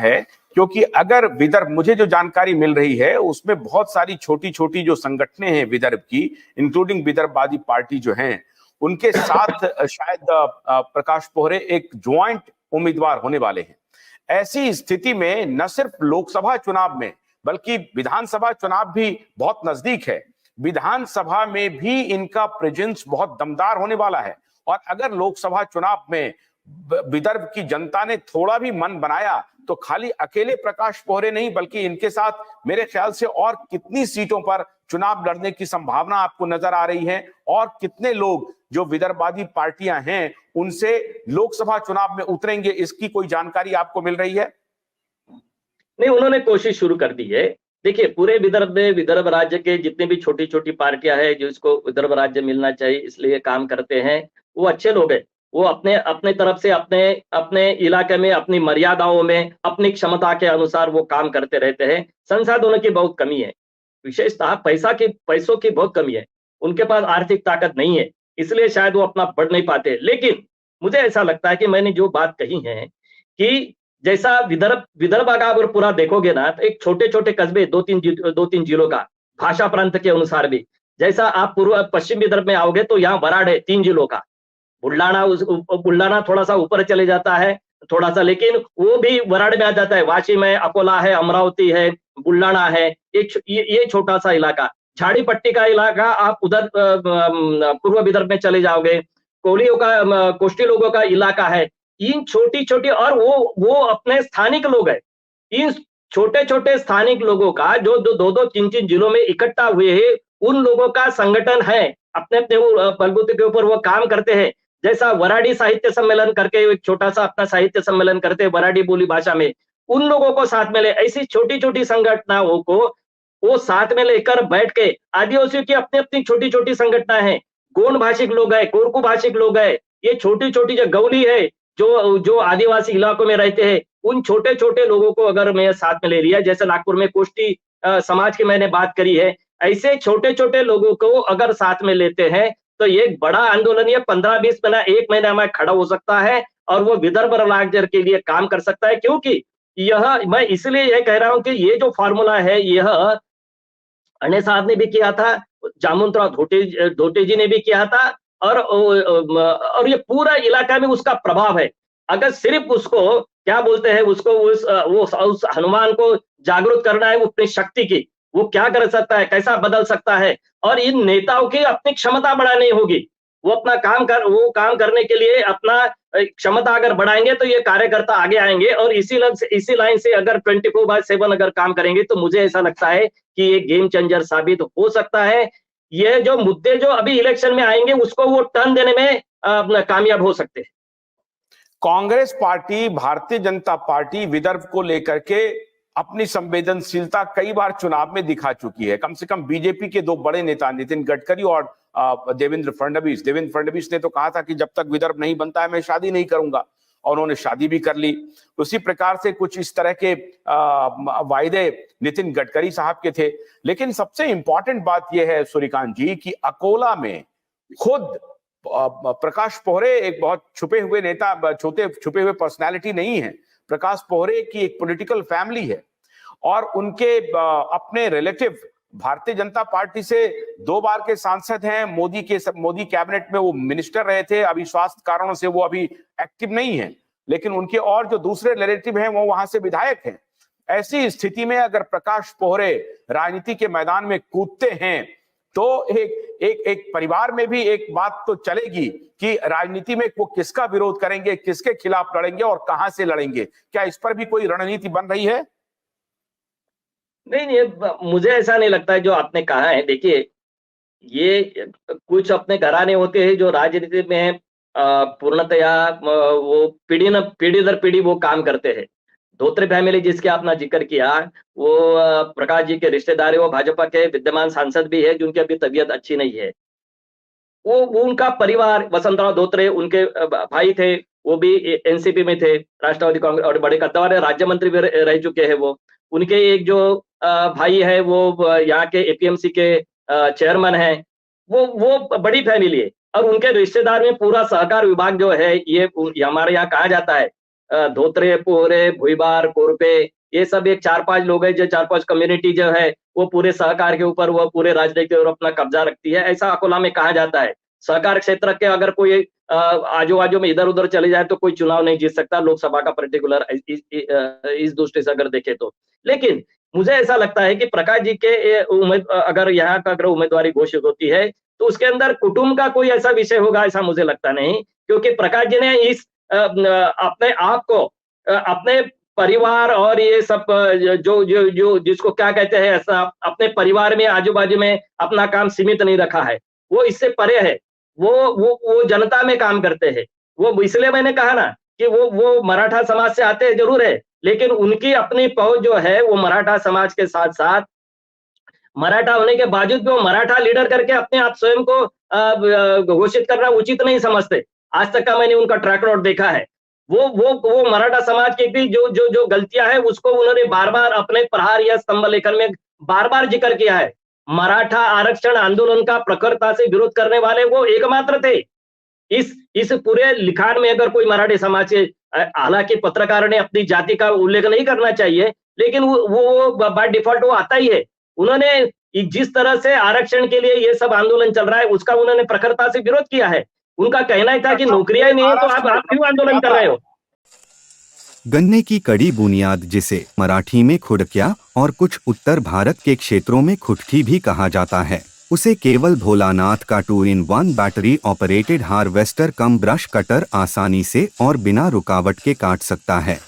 है, क्योंकि अगर विदर्भ, मुझे जो जानकारी मिल रही है उसमें बहुत सारी छोटी छोटी जो संगठनें हैं विदर्भ की, इंक्लूडिंग विदर्भवादी पार्टी जो हैं, उनके साथ शायद प्रकाश पोहरे एक ज्वाइंट उम्मीदवार होने वाले हैं। ऐसी स्थिति में न सिर्फ लोकसभा चुनाव में बल्कि विधानसभा चुनाव भी बहुत नजदीक है, विधानसभा में भी इनका प्रेजेंस बहुत दमदार होने वाला है। और अगर लोकसभा चुनाव में विदर्भ की जनता ने थोड़ा भी मन बनाया तो खाली अकेले प्रकाश पोहरे नहीं बल्कि इनके साथ मेरे ख्याल से और कितनी सीटों पर चुनाव लड़ने की संभावना आपको नजर आ रही है, और कितने लोग जो विदर्भवादी पार्टियां हैं उनसे लोकसभा चुनाव में उतरेंगे, इसकी कोई जानकारी आपको मिल रही है? नहीं, उन्होंने कोशिश शुरू कर दी है। देखिए, पूरे विदर्भ में, विदर्भ राज्य के जितने भी छोटी छोटी पार्टियां हैं जिसको विदर्भ राज्य मिलना चाहिए इसलिए काम करते हैं, वो अच्छे लोग हैं। वो अपने अपने तरफ से अपने अपने इलाके में अपनी मर्यादाओं में अपनी क्षमता के अनुसार वो काम करते रहते हैं। संसाधनों की बहुत कमी है, विशेषतः पैसों की बहुत कमी है। उनके पास आर्थिक ताकत नहीं है, इसलिए शायद वो अपना बढ़ नहीं पाते। लेकिन मुझे ऐसा लगता है कि मैंने जो बात कही है कि जैसा विदर्भ अगर पूरा देखोगे ना, तो एक छोटे छोटे कस्बे, दो तीन जिलों का भाषा प्रांत के अनुसार भी, जैसा आप पूर्व पश्चिम विदर्भ में आओगे तो यहाँ वराड है 3 जिलों का। बुल्ढाना थोड़ा सा ऊपर चले जाता है थोड़ा सा, लेकिन वो भी वराड में आ जाता है। वाशिम है, अकोला है, अमरावती है, बुल्ढाना है, ये छोटा सा इलाका। झाड़ी पट्टी का इलाका आप उधर पूर्व विदर्भ में चले जाओगे, कोष्टी लोगों का इलाका है। इन छोटी छोटी, और वो अपने स्थानिक लोग हैं। इन छोटे छोटे स्थानिक लोगों का जो दो दो तीन तीन जिलों में इकट्ठा हुए हैं, उन लोगों का संगठन है, अपने अपने वो बलबूते के ऊपर वो काम करते हैं। जैसा वराडी साहित्य सम्मेलन करके एक छोटा सा अपना साहित्य सम्मेलन करते हैं वराडी बोली भाषा में, उन लोगों को साथ में ले, ऐसी छोटी छोटी संगठनाओं को वो साथ में लेकर बैठ के, आदिवासियों की अपनी अपनी छोटी छोटी संगठनाएं हैं, गोंड भाषिक लोग है, कोरकू भाषिक लोग है, ये छोटी छोटी जो गौली है, जो आदिवासी इलाकों में रहते हैं, उन छोटे छोटे लोगों को अगर मैं साथ में ले लिया, जैसे नागपुर में कोष्टी समाज की मैंने बात करी है, ऐसे छोटे छोटे लोगों को अगर साथ में लेते हैं तो एक बड़ा आंदोलन ये 15-20 महीना, 1 महीना में खड़ा हो सकता है, और वो विदर्भ राज्य के लिए काम कर सकता है। क्योंकि यह, मैं इसलिए यह कह रहा हूं कि ये जो फार्मूला है, यह अन्य साहब ने भी किया था, जामुनराव धोटे जी ने भी किया था, और ये पूरा इलाका में उसका प्रभाव है। अगर सिर्फ उसको क्या बोलते हैं, उसको उस हनुमान को जागरूक करना है अपनी शक्ति की, वो क्या कर सकता है, कैसा बदल सकता है, और इन नेताओं की अपनी क्षमता बढ़ानी होगी। वो काम करने के लिए अपना क्षमता अगर बढ़ाएंगे तो ये कार्यकर्ता आगे आएंगे, और इसी लाइन से अगर 24/7 अगर काम करेंगे तो मुझे ऐसा लगता है कि ये गेम चेंजर साबित हो सकता है। ये जो मुद्दे जो अभी इलेक्शन में आएंगे उसको वो टर्न देने में कामयाब हो सकते हैं। कांग्रेस पार्टी, भारतीय जनता पार्टी विदर्भ को लेकर के अपनी संवेदनशीलता कई बार चुनाव में दिखा चुकी है। कम से कम बीजेपी के 2 बड़े नेता नितिन गडकरी और देवेंद्र फडणवीस ने तो कहा था कि जब तक विदर्भ नहीं बनता है मैं शादी नहीं करूंगा, और उन्होंने शादी भी कर ली। उसी प्रकार से कुछ इस तरह के वायदे नितिन गडकरी साहब के थे। लेकिन सबसे इंपॉर्टेंट बात यह है सूर्यकांत जी कि अकोला में खुद प्रकाश पोहरे एक बहुत छुपे हुए नेता, छुपे हुए पर्सनैलिटी नहीं है। प्रकाश पोहरे की एक पॉलिटिकल फैमिली है, और उनके अपने रिलेटिव भारतीय जनता पार्टी से 2 बार के सांसद हैं। मोदी कैबिनेट में वो मिनिस्टर रहे थे, अभी स्वास्थ्य कारणों से वो अभी एक्टिव नहीं है, लेकिन उनके और जो दूसरे रिलेटिव हैं वो वहां से विधायक हैं। ऐसी स्थिति में अगर प्रकाश पोहरे राजनीति के मैदान में कूदते हैं तो एक परिवार में भी एक बात तो चलेगी कि राजनीति में वो किसका विरोध करेंगे, किसके खिलाफ लड़ेंगे और कहां से लड़ेंगे। क्या इस पर भी कोई रणनीति बन रही है? नहीं, मुझे ऐसा नहीं लगता है जो आपने कहा है। देखिए, ये कुछ अपने घराने होते हैं जो राजनीति में पूर्णतया वो पीढ़ी दर पीढ़ी वो काम करते हैं। धोत्रे फैमिली जिसके आपने जिक्र किया, वो प्रकाश जी के रिश्तेदार है, वो भाजपा के विद्यमान सांसद भी है जिनकी अभी तबीयत अच्छी नहीं है। वो उनका परिवार, वसंतराव धोत्रे उनके भाई थे, वो भी एनसीपी में थे, राष्ट्रवादी कांग्रेस, और बड़े कद्दावर राज्य मंत्री भी रह चुके हैं वो। उनके एक जो भाई है वो यहाँ के एपीएमसी के चेयरमैन है। वो बड़ी फैमिली है, और उनके रिश्तेदार में पूरा सहकार विभाग जो है, ये हमारे यहाँ कहा जाता है धोत्रे, पोहरे, भुईबार, कोरपे, ये सब एक 4-5 लोग हैं, जो 4-5 कम्युनिटी जो है, वो पूरे सहकार के ऊपर, वो पूरे राजनीति के ऊपर अपना कब्जा रखती है, ऐसा अकोला में कहा जाता है। सहकार क्षेत्र के अगर कोई आजू-बाजू में इधर-उधर चले जाए तो कोई चुनाव नहीं जीत सकता, लोकसभा का पर्टिकुलर इस दृष्टि से अगर देखें तो। लेकिन मुझे ऐसा लगता है कि प्रकाश जी के अगर यहाँ का अगर उम्मीदवारी घोषित होती है, तो उसके अंदर कुटुंब का कोई ऐसा विषय होगा, ऐसा मुझे लगता नहीं, क्योंकि प्रकाश जी ने इस अपने आप को अपने परिवार और ये सब जो जिसको क्या कहते हैं, ऐसा अपने परिवार में आजू-बाजू में अपना काम सीमित नहीं रखा है। वो इससे परे है। वो जनता में काम करते हैं। वो इसलिए मैंने कहा ना कि वो मराठा समाज से आते हैं ज़रूर है, लेकिन उनकी अपनी पहुँच जो है वो मराठा समाज के साथ-साथ मराठा होने के बावजूद भी वो मराठा लीडर करके अपने आप स्वयं को घोषित करना उचित नहीं समझते। आज तक का मैंने उनका ट्रैक रिकॉर्ड देखा है। वो मराठा समाज की भी जो गलतियाँ हैं उसको उन्होंने बार-बार अपने प्रहार या स्तंभ लेखन में बार-बार जिक्र किया है। मराठा आरक्षण आंदोलन का प्रखरता से विरोध करने वाले वो एकमात्र थे। इस पूरे लिखान में अगर कोई मराठी समाज के हालांकि पत्रकार ने अपनी जाति का उल्लेख नहीं करना चाहिए, लेकिन वो बाय डिफॉल्ट वो आता ही है। उन्होंने जिस तरह से आरक्षण के लिए ये सब आंदोलन चल रहा है, उसका उन्होंने प्रखरता से विरोध किया है। उनका कहना ही था कि नौकरियां ही नहीं है, तो आप क्यों आंदोलन कर रहे हो? गन्ने की कड़ी बुनियाद, जिसे मराठी में खुड़किया और कुछ उत्तर भारत के क्षेत्रों में खुटकी भी कहा जाता है, उसे केवल भोलानाथ का 2-in-1 बैटरी ऑपरेटेड हार्वेस्टर कम ब्रश कटर आसानी से और बिना रुकावट के काट सकता है।